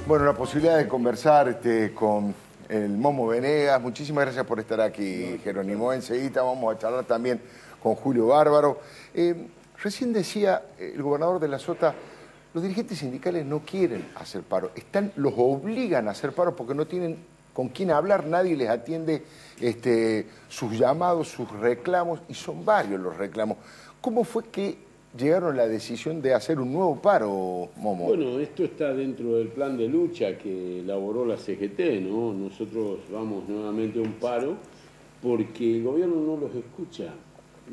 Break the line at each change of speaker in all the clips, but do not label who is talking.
Bueno, la posibilidad de conversar con el Momo Venegas. Muchísimas gracias por estar aquí, Jerónimo. Enseguida vamos a charlar también con Julio Bárbaro. Recién decía el gobernador de la Sota, los dirigentes sindicales no quieren hacer paro. Los obligan a hacer paro porque no tienen con quién hablar, nadie les atiende sus llamados, sus reclamos, y son varios los reclamos. ¿Cómo fue que llegaron a la decisión de hacer un nuevo paro, Momo?
Bueno, esto está dentro del plan de lucha que elaboró la CGT, ¿no? Nosotros vamos nuevamente a un paro porque el gobierno no los escucha.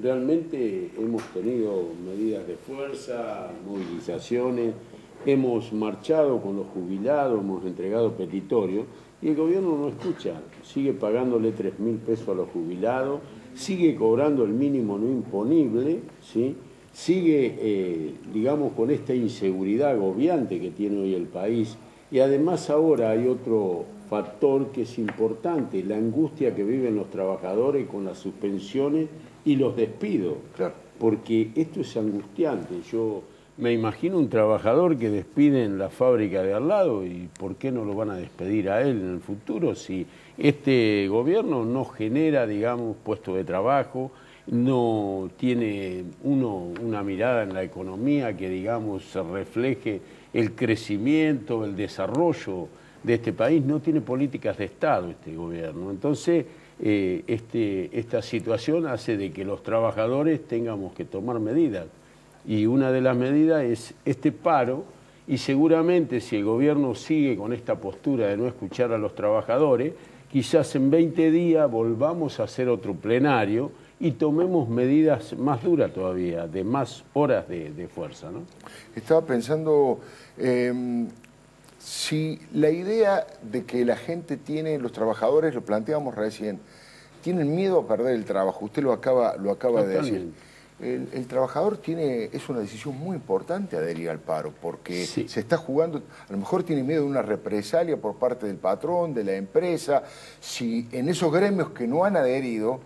Realmente hemos tenido medidas de fuerza, movilizaciones, hemos marchado con los jubilados, hemos entregado petitorios y el gobierno no escucha. Sigue pagándole 3.000 pesos a los jubilados, sigue cobrando el mínimo no imponible, ¿sí? Sigue, digamos, con esta inseguridad agobiante que tiene hoy el país. Y además ahora hay otro factor que es importante, la angustia que viven los trabajadores con las suspensiones y los despidos. Claro. Porque esto es angustiante. Yo me imagino un trabajador que despide en la fábrica de al lado y ¿por qué no lo van a despedir a él en el futuro si este gobierno no genera, digamos, puestos de trabajo, no tiene una mirada en la economía que, digamos, se refleje el crecimiento, el desarrollo de este país? No tiene políticas de Estado este gobierno. Entonces, esta situación hace de que los trabajadores tengamos que tomar medidas. Y una de las medidas es este paro, y seguramente si el gobierno sigue con esta postura de no escuchar a los trabajadores, quizás en 20 días volvamos a hacer otro plenario y tomemos medidas más duras todavía, de más horas de fuerza, ¿no?
Estaba pensando, si la idea de que la gente tiene, los trabajadores, lo planteábamos recién, tienen miedo a perder el trabajo, usted lo acaba de decir. El trabajador es una decisión muy importante adherir al paro, porque sí, se está jugando, a lo mejor tiene miedo de una represalia por parte del patrón, de la empresa. Si en esos gremios que no han adherido,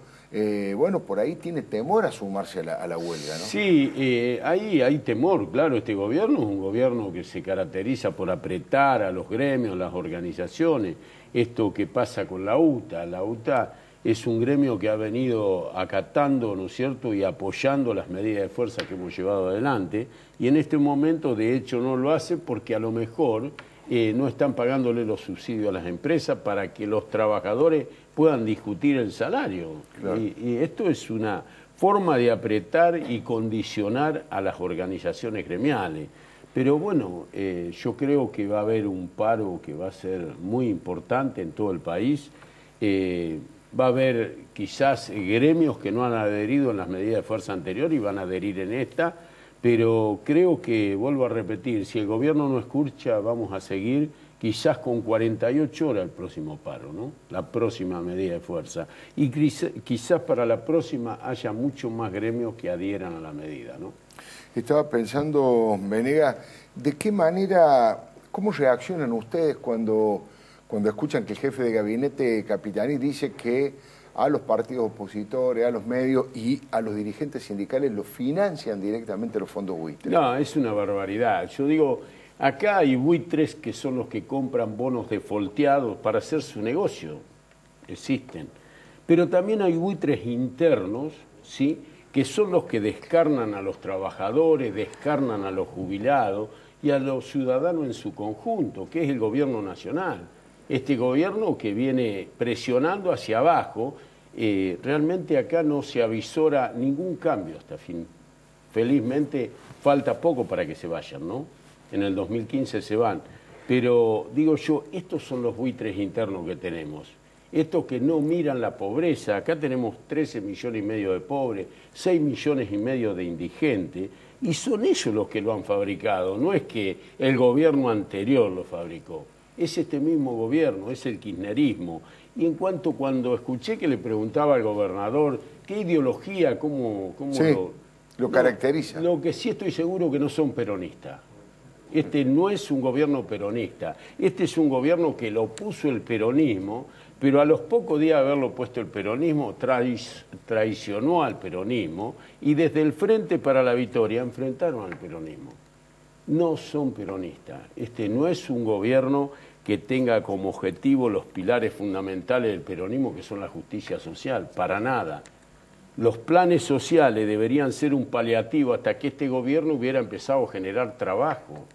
bueno, por ahí tiene temor a sumarse a la huelga, ¿no?
Sí, ahí hay temor, claro. Este gobierno es un gobierno que se caracteriza por apretar a los gremios, las organizaciones. Esto que pasa con la UTA es un gremio que ha venido acatando, ¿no es cierto?, y apoyando las medidas de fuerza que hemos llevado adelante, y en este momento, de hecho, no lo hace porque a lo mejor no están pagándole los subsidios a las empresas para que los trabajadores puedan discutir el salario. Claro. Y esto es una forma de apretar y condicionar a las organizaciones gremiales. Pero bueno, yo creo que va a haber un paro que va a ser muy importante en todo el país. Va a haber quizás gremios que no han adherido en las medidas de fuerza anterior y van a adherir en esta, pero creo que, vuelvo a repetir, si el gobierno no escucha, vamos a seguir quizás con 48 horas el próximo paro, ¿no? La próxima medida de fuerza. Y quizás para la próxima haya muchos más gremios que adhieran a la medida, ¿no?
Estaba pensando, Venegas, ¿de qué manera, cómo reaccionan ustedes cuando escuchan que el jefe de gabinete Capitani dice que a los partidos opositores, a los medios y a los dirigentes sindicales los financian directamente los fondos buitres?
No, es una barbaridad. Yo digo, acá hay buitres que son los que compran bonos defolteados para hacer su negocio. Existen. Pero también hay buitres internos, ¿sí?, que son los que descarnan a los trabajadores, descarnan a los jubilados y a los ciudadanos en su conjunto, que es el gobierno nacional. Este gobierno que viene presionando hacia abajo, realmente acá no se avisora ningún cambio hasta fin. Felizmente falta poco para que se vayan, ¿no? En el 2015 se van. Pero digo yo, estos son los buitres internos que tenemos. Estos que no miran la pobreza. Acá tenemos 13,5 millones de pobres, 6,5 millones de indigentes, y son ellos los que lo han fabricado. No es que el gobierno anterior lo fabricó. Es este mismo gobierno, es el kirchnerismo. Y en cuanto cuando escuché que le preguntaba al gobernador qué ideología, cómo
sí, lo caracteriza.
Lo que sí estoy seguro que no son peronistas. Este no es un gobierno peronista. Este es un gobierno que lo puso el peronismo, pero a los pocos días de haberlo puesto el peronismo, traicionó al peronismo y desde el Frente para la Victoria enfrentaron al peronismo. no son peronistas. Este no es un gobierno que tenga como objetivo los pilares fundamentales del peronismo, que son la justicia social, para nada. Los planes sociales deberían ser un paliativo hasta que este gobierno hubiera empezado a generar trabajo.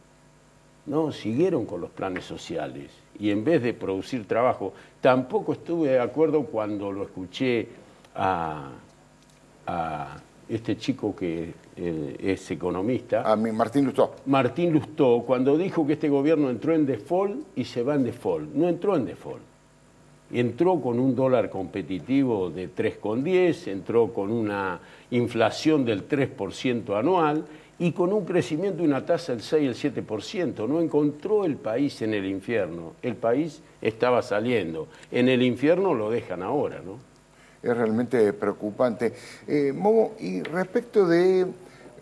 No, siguieron con los planes sociales y en vez de producir trabajo, tampoco estuve de acuerdo cuando lo escuché a este chico que es economista.
A mí, Martín Lustó.
Martín Lustó, cuando dijo que este gobierno entró en default y se va en default. No entró en default. Entró con un dólar competitivo de 3,10, entró con una inflación del 3% anual y con un crecimiento de una tasa del 6 y el 7%. No encontró el país en el infierno. El país estaba saliendo. En el infierno lo dejan ahora, ¿no?
Es realmente preocupante. Momo, y respecto de,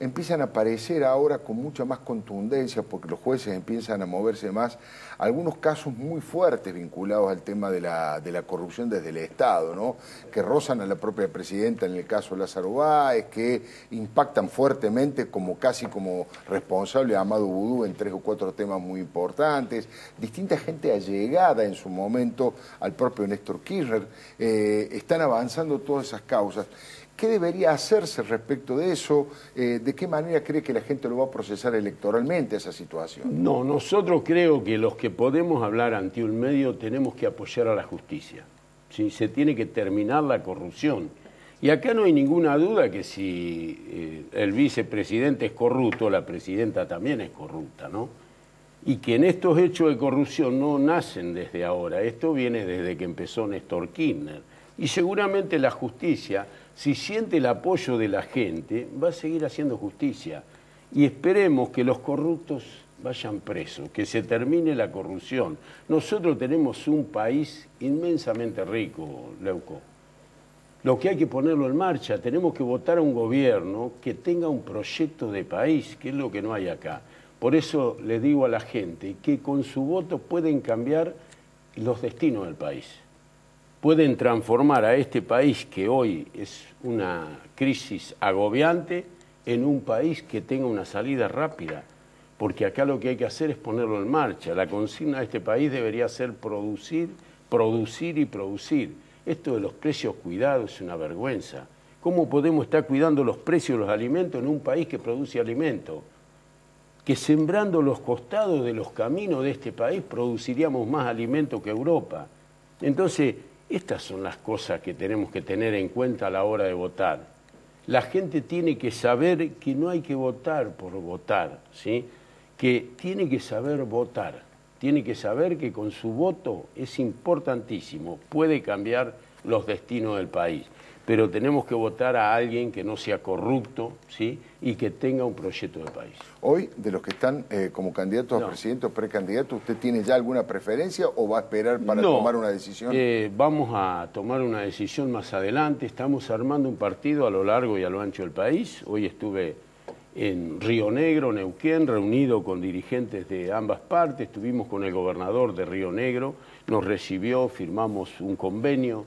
empiezan a aparecer ahora con mucha más contundencia, porque los jueces empiezan a moverse más, algunos casos muy fuertes vinculados al tema de la corrupción desde el Estado, ¿no? Que rozan a la propia presidenta en el caso Lázaro Báez, que impactan fuertemente casi como responsable a Amado Vudú en 3 o 4 temas muy importantes, distinta gente allegada en su momento al propio Néstor Kirchner, están avanzando todas esas causas. ¿Qué debería hacerse respecto de eso? ¿De qué manera cree que la gente lo va a procesar electoralmente esa situación?
No, nosotros creo que los que podemos hablar ante un medio tenemos que apoyar a la justicia. ¿Sí? Se tiene que terminar la corrupción. Y acá no hay ninguna duda que si el vicepresidente es corrupto, la presidenta también es corrupta, ¿no? Y que en estos hechos de corrupción no nacen desde ahora, esto viene desde que empezó Néstor Kirchner. Y seguramente la justicia, si siente el apoyo de la gente, va a seguir haciendo justicia. Y esperemos que los corruptos vayan presos, que se termine la corrupción. Nosotros tenemos un país inmensamente rico, Leuco. Lo que hay que ponerlo en marcha, tenemos que votar a un gobierno que tenga un proyecto de país, que es lo que no hay acá. Por eso le digo a la gente que con su voto pueden cambiar los destinos del país. Pueden transformar a este país, que hoy es una crisis agobiante, en un país que tenga una salida rápida. Porque acá lo que hay que hacer es ponerlo en marcha. La consigna de este país debería ser producir, producir y producir. Esto de los precios cuidados es una vergüenza. ¿Cómo podemos estar cuidando los precios de los alimentos en un país que produce alimentos? Que sembrando los costados de los caminos de este país produciríamos más alimentos que Europa. Entonces, estas son las cosas que tenemos que tener en cuenta a la hora de votar. La gente tiene que saber que no hay que votar por votar, ¿sí? Que tiene que saber votar, tiene que saber que con su voto es importantísimo, puede cambiar los destinos del país. Pero tenemos que votar a alguien que no sea corrupto, ¿sí? Y que tenga un proyecto de país.
Hoy, de los que están como candidatos a presidente o precandidatos, ¿usted tiene ya alguna preferencia o va a esperar para tomar una decisión?
Vamos a tomar una decisión más adelante. Estamos armando un partido a lo largo y a lo ancho del país. Hoy estuve en Río Negro, Neuquén, reunido con dirigentes de ambas partes. Estuvimos con el gobernador de Río Negro, nos recibió, firmamos un convenio,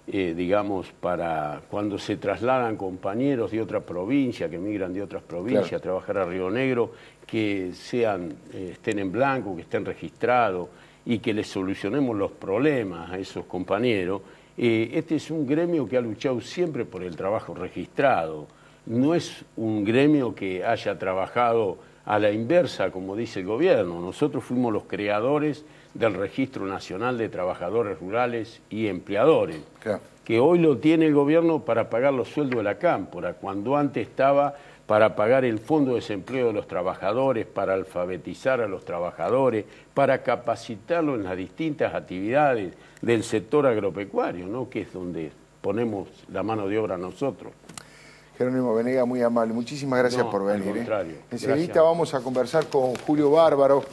digamos, para cuando se trasladan compañeros de otra provincia, que migran de otras provincias claro, a trabajar a Río Negro, que estén en blanco, que estén registrados y que les solucionemos los problemas a esos compañeros. Este es un gremio que ha luchado siempre por el trabajo registrado. No es un gremio que haya trabajado a la inversa, como dice el gobierno. Nosotros fuimos los creadores del Registro Nacional de Trabajadores Rurales y Empleadores, claro, que hoy lo tiene el gobierno para pagar los sueldos de la cámpora, cuando antes estaba para pagar el fondo de desempleo de los trabajadores, para alfabetizar a los trabajadores, para capacitarlos en las distintas actividades del sector agropecuario, ¿no? Que es donde ponemos la mano de obra nosotros.
Jerónimo Venegas, muy amable. Muchísimas gracias por venir.
Al contrario.
Enseguida vamos a conversar con Julio Bárbaro.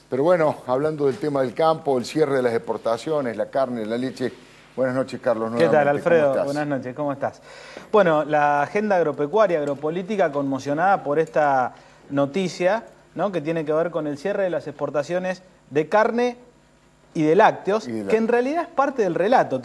Pero bueno, hablando del tema del campo, el cierre de las exportaciones, la carne, la leche. Buenas noches, Carlos.
¿Qué tal, Alfredo? Buenas noches, ¿cómo estás? Bueno, la agenda agropecuaria, agropolítica, conmocionada por esta noticia, ¿no?, que tiene que ver con el cierre de las exportaciones de carne y de lácteos, que en realidad es parte del relato.